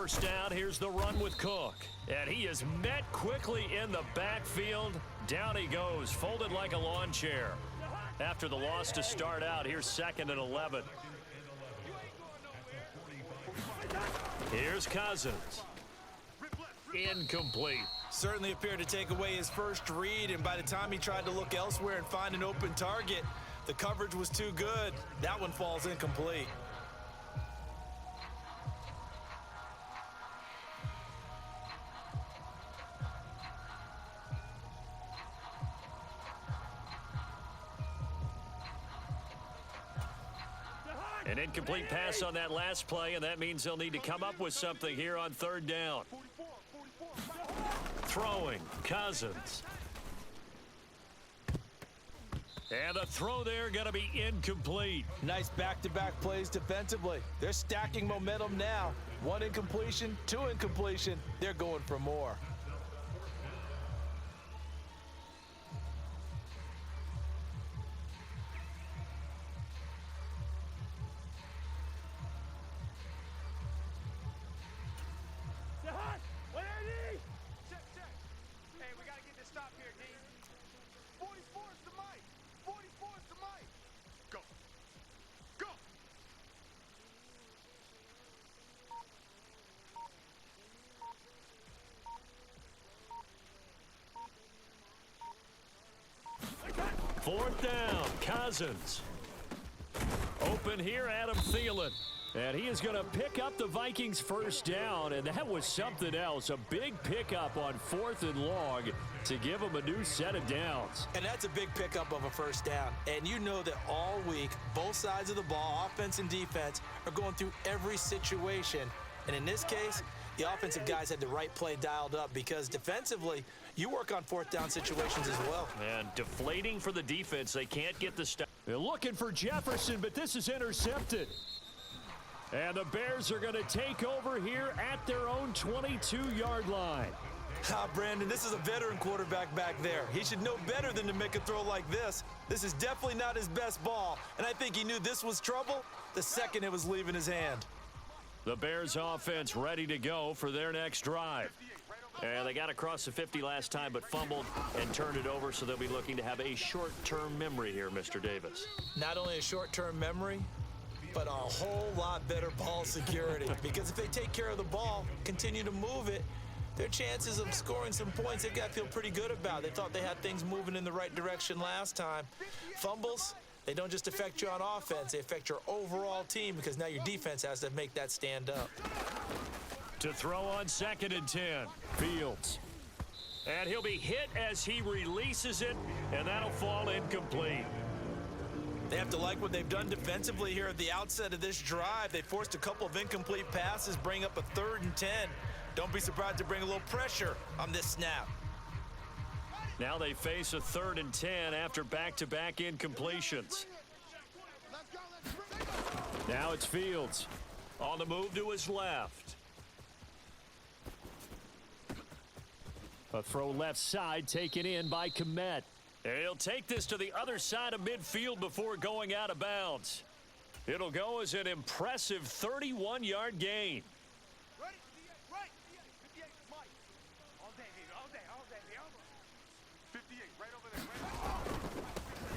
first down. Here's the run with Cook. And he is met quickly in the backfield. Down he goes, folded like a lawn chair. After the loss to start out, here's 2nd and 11. Here's Cousins. Incomplete. Certainly appeared to take away his first read, and by the time he tried to look elsewhere and find an open target, the coverage was too good. That one falls incomplete. An incomplete pass on that last play, and that means they'll need to come up with something here on 3rd down. Throwing, Cousins. And the throw there going to be incomplete. Nice back-to-back plays defensively. They're stacking momentum now. 1 incompletion, 2 incompletion. They're going for more. Fourth down, Cousins. Open here, Adam Thielen. And he is going to pick up the Vikings' first down, and that was something else. A big pickup on 4th and long to give them a new set of downs. And that's a big pickup of a first down. And you know that all week, both sides of the ball, offense and defense, are going through every situation. And in this case, the offensive guys had the right play dialed up because defensively, you work on 4th down situations as well. And deflating for the defense. They can't get the stop. They're looking for Jefferson, but this is intercepted. And the Bears are going to take over here at their own 22-yard line. Brandon, this is a veteran quarterback back there. He should know better than to make a throw like this. This is definitely not his best ball, and I think he knew this was trouble the second it was leaving his hand. The Bears offense ready to go for their next drive. And they got across the 50 last time, but fumbled and turned it over, so they'll be looking to have a short-term memory here, Mr. Davis. Not only a short-term memory, but a whole lot better ball security. Because if they take care of the ball, continue to move it, their chances of scoring some points, they've got to feel pretty good about. They thought they had things moving in the right direction last time. Fumbles, they don't just affect you on offense, they affect your overall team because now your defense has to make that stand up. To throw on 2nd and 10, Fields. And he'll be hit as he releases it, and that'll fall incomplete. They have to like what they've done defensively here at the outset of this drive. They forced a couple of incomplete passes, bring up a 3rd and 10. Don't be surprised to bring a little pressure on this snap. Now they face a 3rd and 10 after back-to-back incompletions. Now it's Fields on the move to his left. A throw left side taken in by Kmet. He'll take this to the other side of midfield before going out of bounds. It'll go as an impressive 31-yard gain.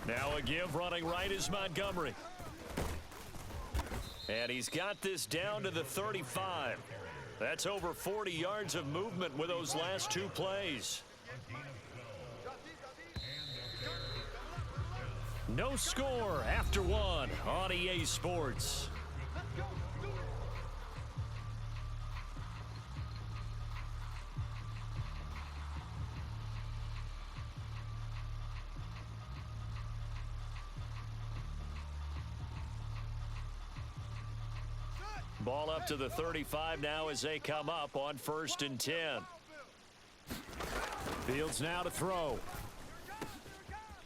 Now a give running right is Montgomery. And he's got this down to the 35. That's over 40 yards of movement with those last 2 plays. No score after 1 on EA Sports. Ball up to the 35 now as they come up on 1st and 10. Fields now to throw.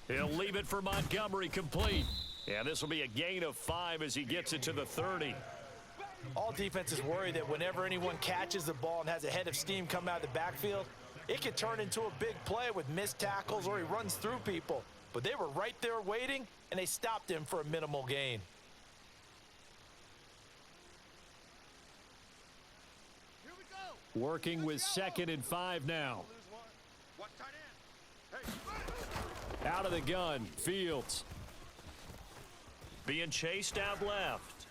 He'll leave it for Montgomery, complete. Yeah, this will be a gain of 5 as he gets it to the 30. All defenses worry that whenever anyone catches the ball and has a head of steam come out of the backfield, it could turn into a big play with missed tackles or he runs through people. But they were right there waiting, and they stopped him for a minimal gain. Working with 2nd and 5 now. Out of the gun, Fields. Being chased out left.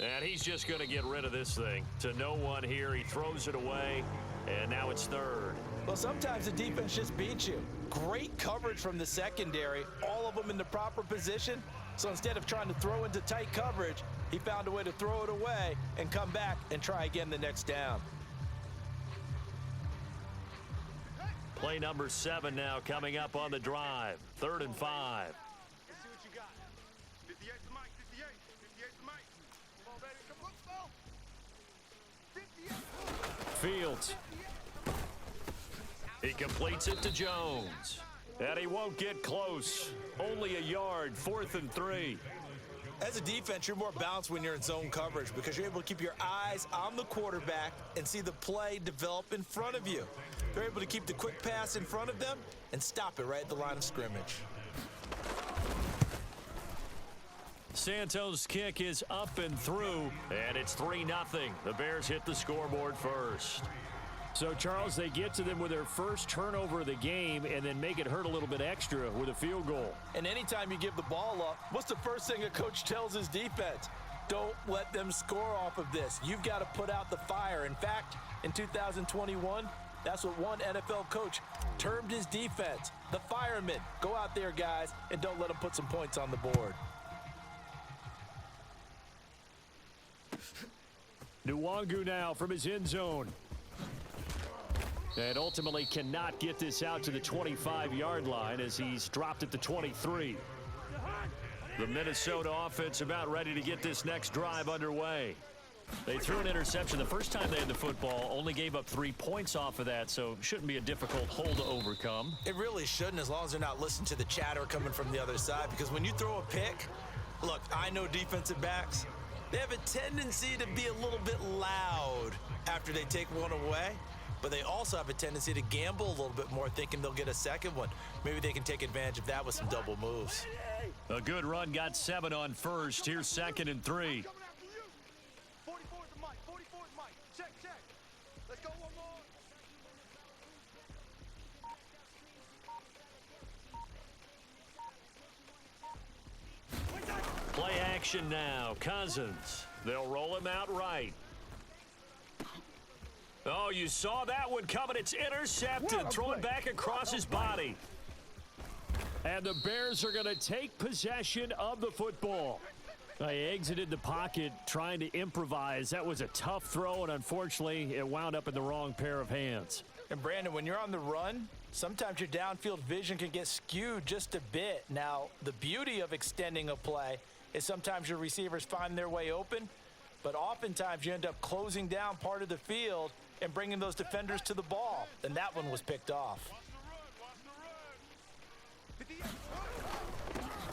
And he's just going to get rid of this thing. To no one here, he throws it away, and now it's 3rd. Well, sometimes the defense just beats you. Great coverage from the secondary, all of them in the proper position. So instead of trying to throw into tight coverage, he found a way to throw it away and come back and try again the next down. Play number 7 now coming up on the drive. 3rd and 5. Let's see what you got. 58 to Mike, 58. 58 to Mike. Come on, baby. Come on, 58. Fields. He completes it to Jones. And he won't get close. Only a yard, 4th and 3. As a defense, you're more balanced when you're in zone coverage because you're able to keep your eyes on the quarterback and see the play develop in front of you. They're able to keep the quick pass in front of them and stop it right at the line of scrimmage. Santos' kick is up and through, and it's 3-0. The Bears hit the scoreboard first. So, Charles, they get to them with their first turnover of the game and then make it hurt a little bit extra with a field goal. And anytime you give the ball up, what's the first thing a coach tells his defense? Don't let them score off of this. You've got to put out the fire. In fact, in 2021, that's what one NFL coach termed his defense, the firemen. Go out there, guys, and don't let them put some points on the board. Nwangu now from his end zone. And ultimately cannot get this out to the 25-yard line as he's dropped at the 23. The Minnesota offense about ready to get this next drive underway. They threw an interception the first time they had the football, only gave up 3 points off of that, so shouldn't be a difficult hole to overcome. It really shouldn't, as long as they're not listening to the chatter coming from the other side, because when you throw a pick, look, I know defensive backs, they have a tendency to be a little bit loud after they take one away. But they also have a tendency to gamble a little bit more, thinking they'll get a second one. Maybe they can take advantage of that with some double moves. A good run, got 7 on first. Here's 2nd and 3. 44 to Mike, 44 to Mike. Check, check. Let's go one more. Play action now. Cousins. They'll roll him out right. Oh, you saw that one coming. It's intercepted. Thrown back across his body. And the Bears are going to take possession of the football. They exited the pocket trying to improvise. That was a tough throw, and unfortunately, it wound up in the wrong pair of hands. And, Brandon, when you're on the run, sometimes your downfield vision can get skewed just a bit. Now, the beauty of extending a play is sometimes your receivers find their way open, but oftentimes you end up closing down part of the field and bringing those defenders to the ball. And that one was picked off.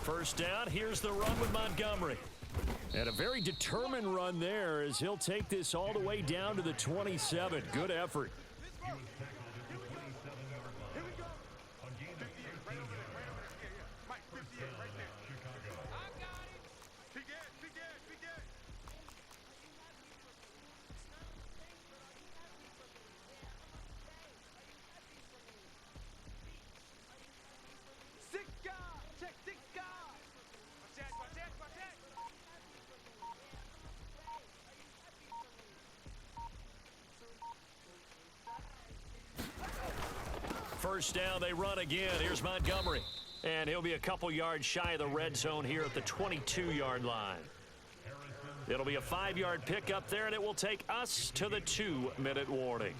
First down, here's the run with Montgomery. And a very determined run there as he'll take this all the way down to the 27. Good effort. First down, they run again. Here's Montgomery. And he'll be a couple yards shy of the red zone here at the 22-yard line. It'll be a 5-yard pickup there, and it will take us to the 2-minute warning.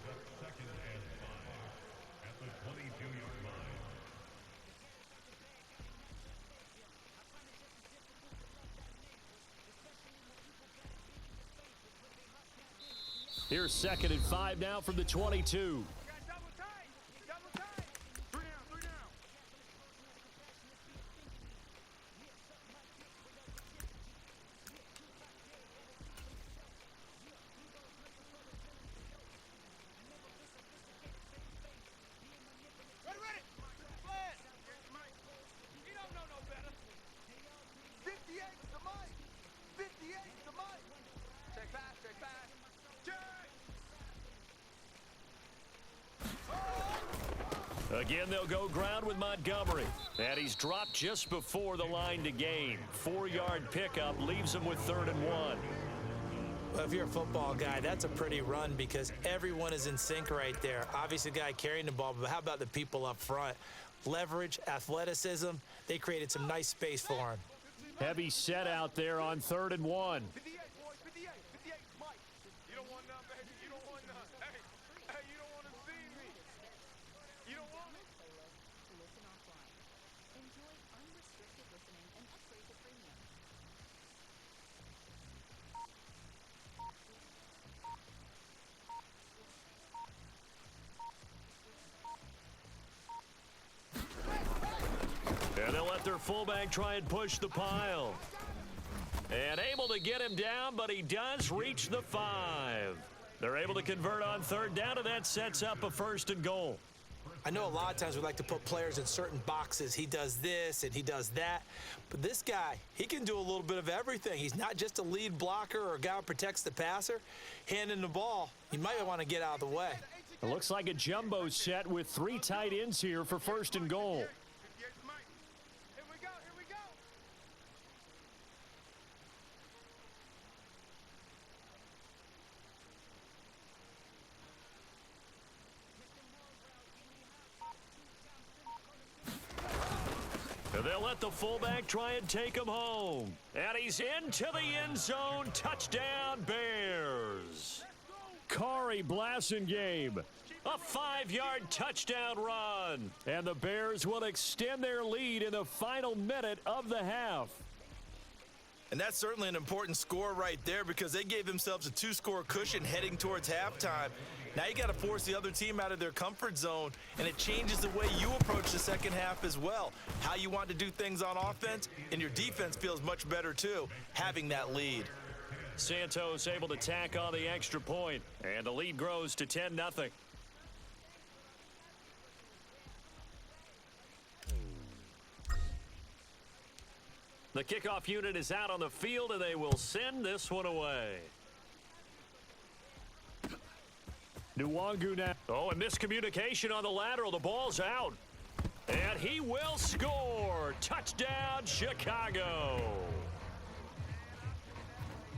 Here's 2nd and 5 now from the 22. Again, they'll go ground with Montgomery. And he's dropped just before the line to gain. 4-yard pickup leaves him with 3rd and 1. Well, if you're a football guy, that's a pretty run because everyone is in sync right there. Obviously, the guy carrying the ball, but how about the people up front? Leverage, athleticism, they created some nice space for him. Heavy set out there on 3rd and 1. 58, boys, 58, 58, Mike. You don't want none, baby. You don't want none. Hey, you don't want to see me. You don't want it. Listen offline. Enjoy unrestricted listening and upgrade to premium. And they'll let their fullback try and push the pile. And able to get him down, but he does reach the 5. They're able to convert on 3rd down, and that sets up a 1st and goal. I know a lot of times we like to put players in certain boxes. He does this and he does that. But this guy, he can do a little bit of everything. He's not just a lead blocker or a guy who protects the passer. Handing the ball, he might want to get out of the way. It looks like a jumbo set with 3 tight ends here for 1st and goal. 58 to Mike. Here we go, here we go. And they'll let the fullback try and take him home. And he's into the end zone. Touchdown, Bears. Kari Blasingame. A 5-yard touchdown run. And the Bears will extend their lead in the final minute of the half. And that's certainly an important score right there because they gave themselves a 2-score cushion heading towards halftime. Now you got to force the other team out of their comfort zone, and it changes the way you approach the second half as well. How you want to do things on offense, and your defense feels much better too, having that lead. Santos able to tack on the extra point, and the lead grows to 10-0. The kickoff unit is out on the field, and they will send this one away. Nwangu now. Oh, and miscommunication on the lateral. The ball's out. And he will score. Touchdown, Chicago.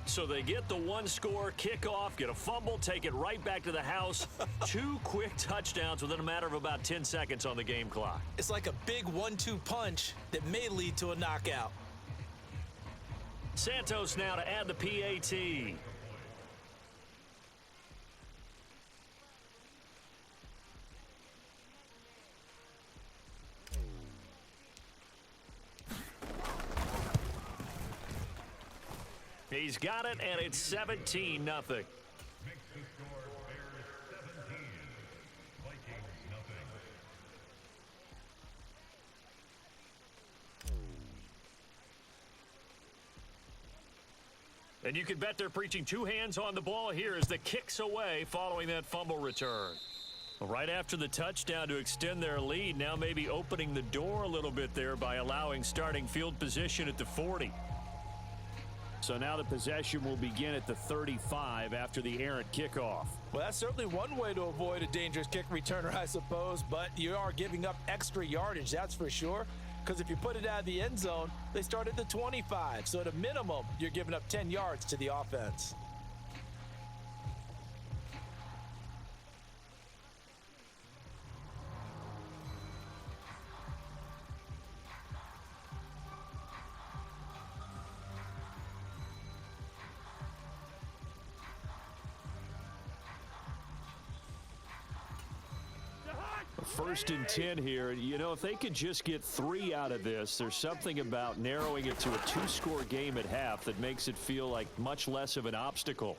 So they get the 1-score kickoff, get a fumble, take it right back to the house. 2 quick touchdowns within a matter of about 10 seconds on the game clock. It's like a big 1-2 punch that may lead to a knockout. Santos now to add the PAT. He's got it, and it's 17-0. And you can bet they're preaching 2 hands on the ball here as the kick's away following that fumble return. Right after the touchdown to extend their lead, now maybe opening the door a little bit there by allowing starting field position at the 40. So now the possession will begin at the 35 after the errant kickoff. Well, that's certainly one way to avoid a dangerous kick returner, I suppose, but you are giving up extra yardage, that's for sure. Because if you put it out of the end zone, they start at the 25. So at a minimum, you're giving up 10 yards to the offense. First and 10 here. You know, if they could just get 3 out of this, there's something about narrowing it to a 2-score game at half that makes it feel like much less of an obstacle.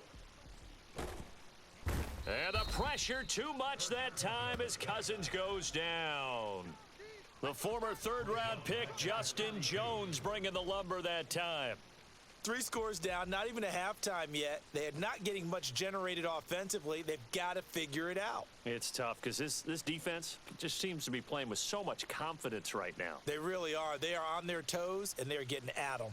And the pressure too much that time as Cousins goes down. The former 3rd-round pick, Justin Jones, bringing the lumber that time. 3 scores down, not even a halftime yet. They are not getting much generated offensively. They've got to figure it out. It's tough because this defense just seems to be playing with so much confidence right now. They really are. They are on their toes, and they're getting at them.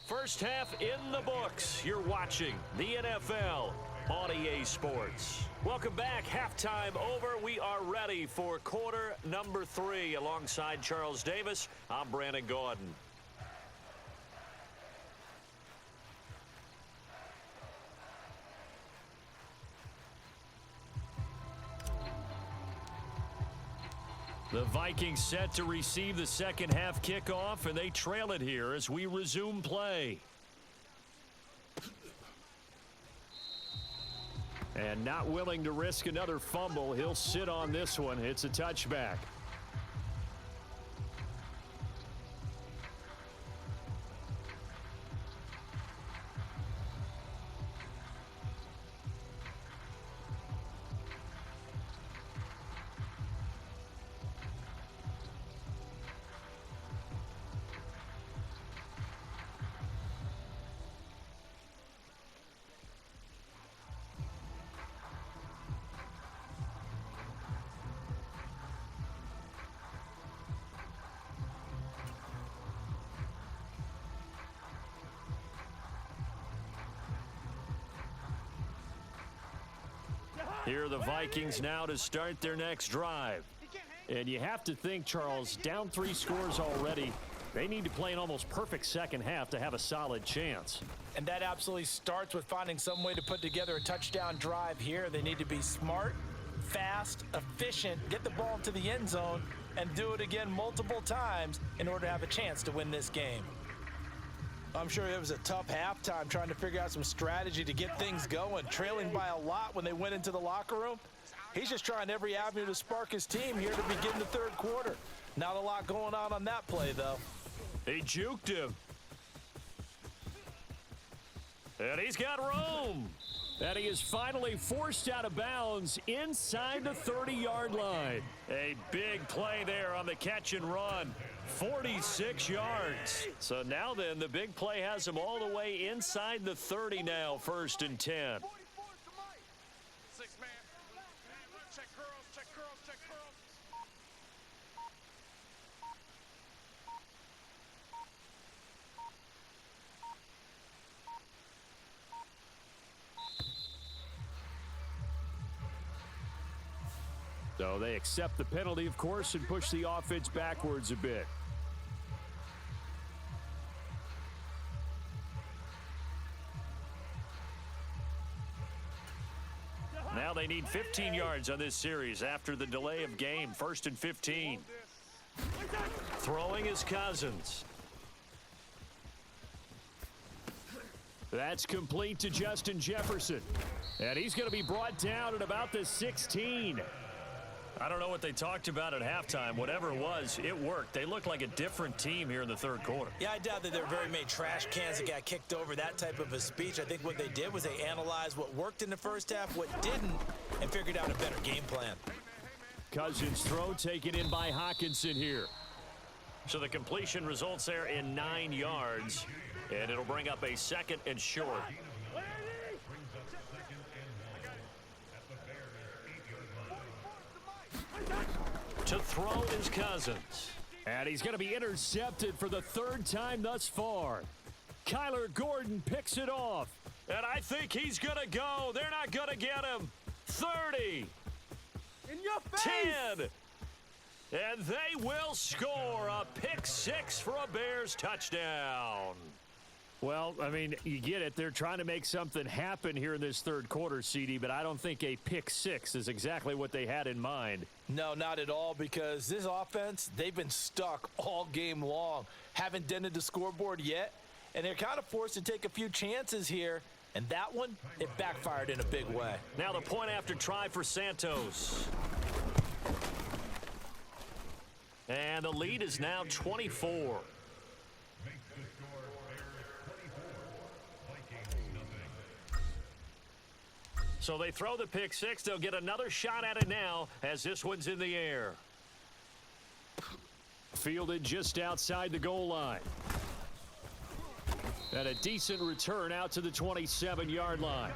First half in the books. You're watching the NFL on EA Sports. Welcome back. Halftime over. We are ready for quarter number 3. Alongside Charles Davis, I'm Brandon Gordon. The Vikings set to receive the second half kickoff, and they trail it here as we resume play. And not willing to risk another fumble, he'll sit on this one. It's a touchback. Here are the Vikings now to start their next drive. And you have to think, Charles, down 3 scores already. They need to play an almost perfect second half to have a solid chance. And that absolutely starts with finding some way to put together a touchdown drive here. They need to be smart, fast, efficient, get the ball into the end zone, and do it again multiple times in order to have a chance to win this game. I'm sure it was a tough halftime trying to figure out some strategy to get things going, trailing by a lot when they went into the locker room. He's just trying every avenue to spark his team here to begin the third quarter. Not a lot going on that play, though. He juked him. And he's got room. And he is finally forced out of bounds inside the 30-yard line. A big play there on the catch and run. 46 yards. So now then, the big play has him all the way inside the 30 now, 1st and 10. 6-man. Check curls, check curls, check curls. So they accept the penalty, of course, and push the offense backwards a bit. Now they need 15 yards on this series after the delay of game. 1st and 15. Throwing is Cousins. That's complete to Justin Jefferson. And he's going to be brought down at about the 16. I don't know what they talked about at halftime. Whatever it was, it worked. They look like a different team here in the third quarter. Yeah, I doubt that there were very many trash cans that got kicked over, that type of a speech. I think what they did was they analyzed what worked in the first half, what didn't, and figured out a better game plan. Cousins' throw taken in by Hawkinson here. So the completion results there in 9 yards, and it'll bring up a 2nd and short. To throw is Cousins. And he's going to be intercepted for the 3rd time thus far. Kyler Gordon picks it off. And I think he's going to go. They're not going to get him. 30. In your face! 10. And they will score a pick 6 for a Bears touchdown. Well, I mean, you get it. They're trying to make something happen here in this third quarter, CD, but I don't think a pick 6 is exactly what they had in mind. No, not at all, because this offense, they've been stuck all game long. Haven't dented the scoreboard yet, and they're kind of forced to take a few chances here, and that one, it backfired in a big way. Now the point after try for Santos. And the lead is now 24. So they throw the pick 6. They'll get another shot at it now as this one's in the air. Fielded just outside the goal line. And a decent return out to the 27-yard line.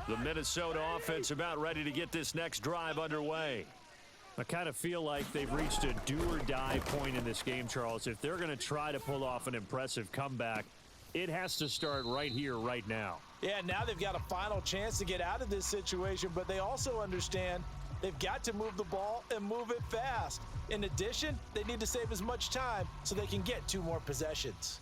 The Minnesota offense about ready to get this next drive underway. I kind of feel like they've reached a do-or-die point in this game, Charles. If they're going to try to pull off an impressive comeback, it has to start right here, right now. Yeah, now they've got a final chance to get out of this situation, but they also understand they've got to move the ball and move it fast. In addition, they need to save as much time so they can get 2 more possessions.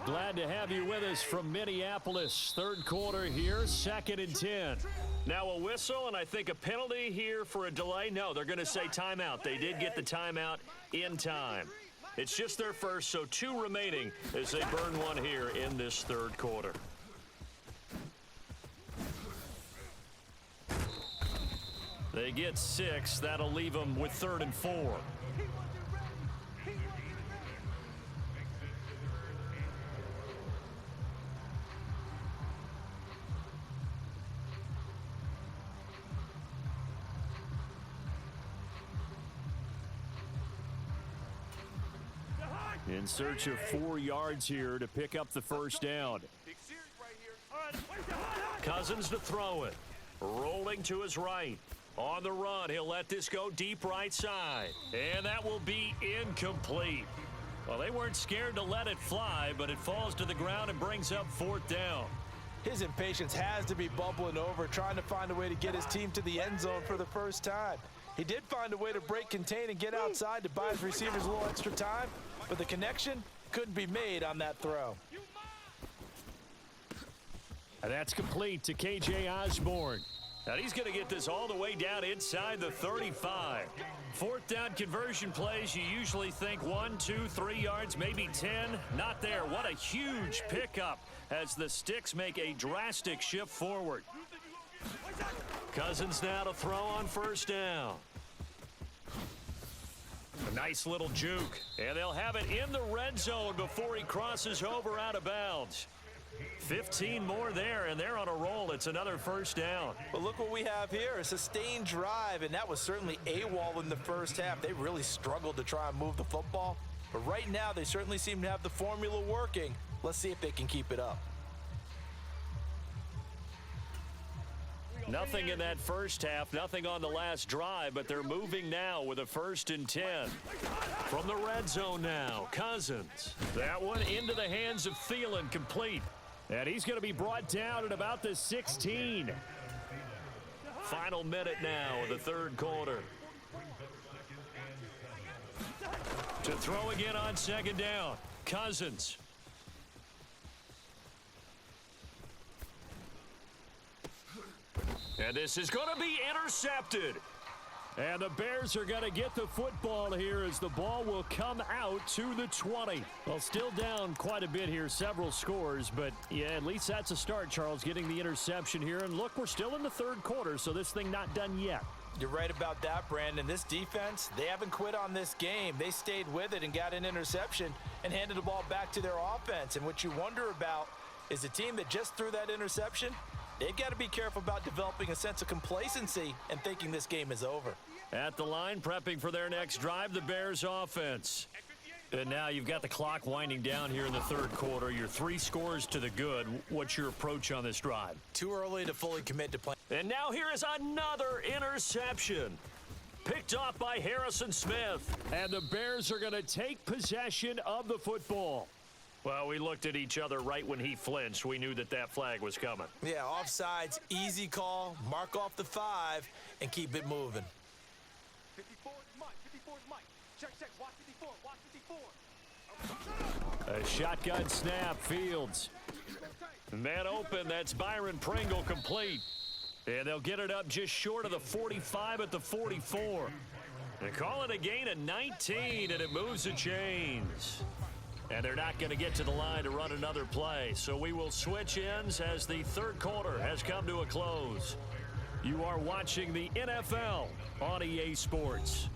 Glad to have you with us from Minneapolis. Third quarter here, 2nd and 10. Now a whistle, and I think a penalty here for a delay. No, they're going to say timeout. They did get the timeout in time. It's just their first, so 2 remaining as they burn one here in this third quarter. They get 6. That'll leave them with 3rd and 4. In search of 4 yards here to pick up the first down. Cousins to throw it. Rolling to his right. On the run, he'll let this go deep right side. And that will be incomplete. Well, they weren't scared to let it fly, but it falls to the ground and brings up 4th down. His impatience has to be bubbling over, trying to find a way to get his team to the end zone for the first time. He did find a way to break contain and get outside to buy his receivers a little extra time, but the connection couldn't be made on that throw. And that's complete to K.J. Osborne. Now he's going to get this all the way down inside the 35. 4th down conversion plays, you usually think 1, 2, 3 yards, maybe 10. Not there. What a huge pickup as the Sticks make a drastic shift forward. Cousins now to throw on 1st down. A nice little juke. And they'll have it in the red zone before he crosses over out of bounds. 15 more there, and they're on a roll. It's another 1st down. But look what we have here, a sustained drive, and that was certainly AWOL in the first half. They really struggled to try and move the football. But right now, they certainly seem to have the formula working. Let's see if they can keep it up. Nothing in that first half, nothing on the last drive, but they're moving now with a 1st and 10. From the red zone now, Cousins. That one into the hands of Thielen, complete. And he's going to be brought down at about the 16. Final minute now of the third quarter. To throw again on 2nd down, Cousins. And this is going to be intercepted. And the Bears are going to get the football here as the ball will come out to the 20. Well, still down quite a bit here, several scores, but yeah, at least that's a start, Charles, getting the interception here. And look, we're still in the third quarter, so this thing not done yet. You're right about that, Brandon. This defense, they haven't quit on this game. They stayed with it and got an interception and handed the ball back to their offense. And what you wonder about is the team that just threw that interception, they've got to be careful about developing a sense of complacency and thinking this game is over. At the line, prepping for their next drive, the Bears offense. And now you've got the clock winding down here in the third quarter. You're 3 scores to the good. What's your approach on this drive? Too early to fully commit to playing. And now here is another interception. Picked off by Harrison Smith. And the Bears are going to take possession of the football. Well, we looked at each other right when he flinched. We knew that that flag was coming. Yeah, offsides, easy call, mark off the 5, and keep it moving. 54 is Mike. 54 is Mike. Check, watch 54, watch 54. A shotgun snap, Fields. Man open, that's Byron Pringle, complete. And they'll get it up just short of the 45 at the 44. They call it a gain of 19, and it moves the chains. And they're not going to get to the line to run another play. So we will switch ends as the third quarter has come to a close. You are watching the NFL on EA Sports.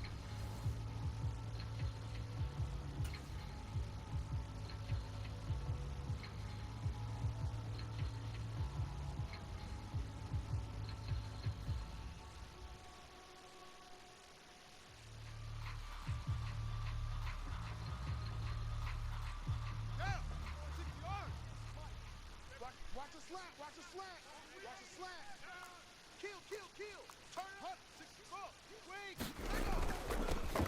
slant. Watch the slant. Watch the slant. Kill. Turn it up. 6 swing.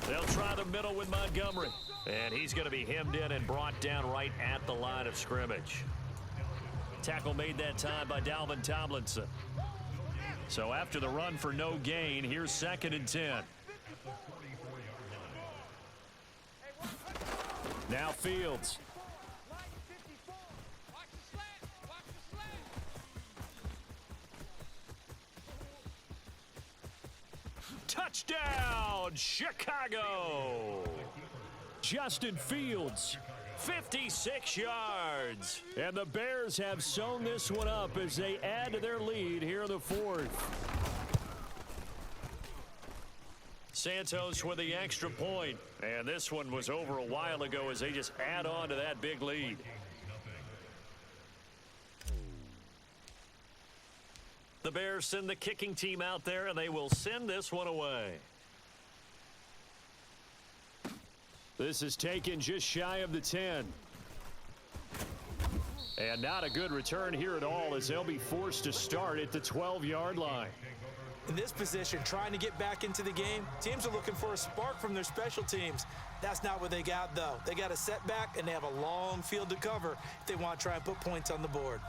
They'll try the middle with Montgomery. And he's going to be hemmed in and brought down right at the line of scrimmage. Tackle made that time by Dalvin Tomlinson. So after the run for no gain, here's 2nd and 10. Now Fields. Touchdown, Chicago! Justin Fields, 56 yards. And the Bears have sewn this one up as they add to their lead here in the 4th. Santos with the extra point. And this one was over a while ago as they just add on to that big lead. The Bears send the kicking team out there, and they will send this one away. This is taken just shy of the 10. And not a good return here at all as they'll be forced to start at the 12-yard line. In this position, trying to get back into the game, teams are looking for a spark from their special teams. That's not what they got, though. They got a setback, and they have a long field to cover if they want to try and put points on the board.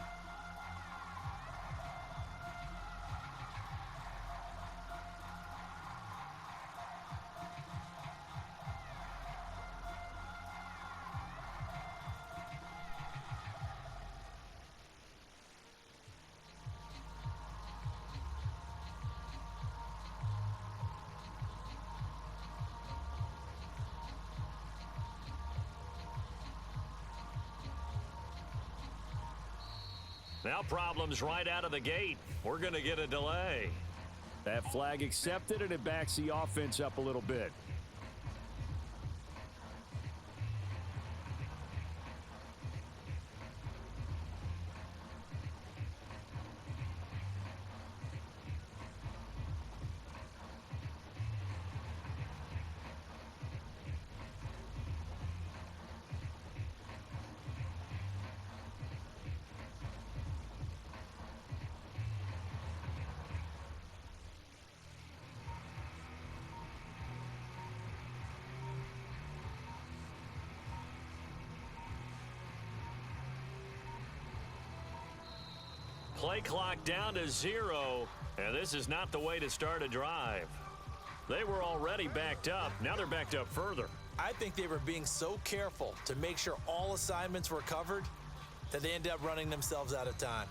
Now problems right out of the gate. We're going to get a delay. That flag accepted, and it backs the offense up a little bit. Play clock down to 0, and this is not the way to start a drive. They were already backed up. Now they're backed up further. I think they were being so careful to make sure all assignments were covered that they ended up running themselves out of time.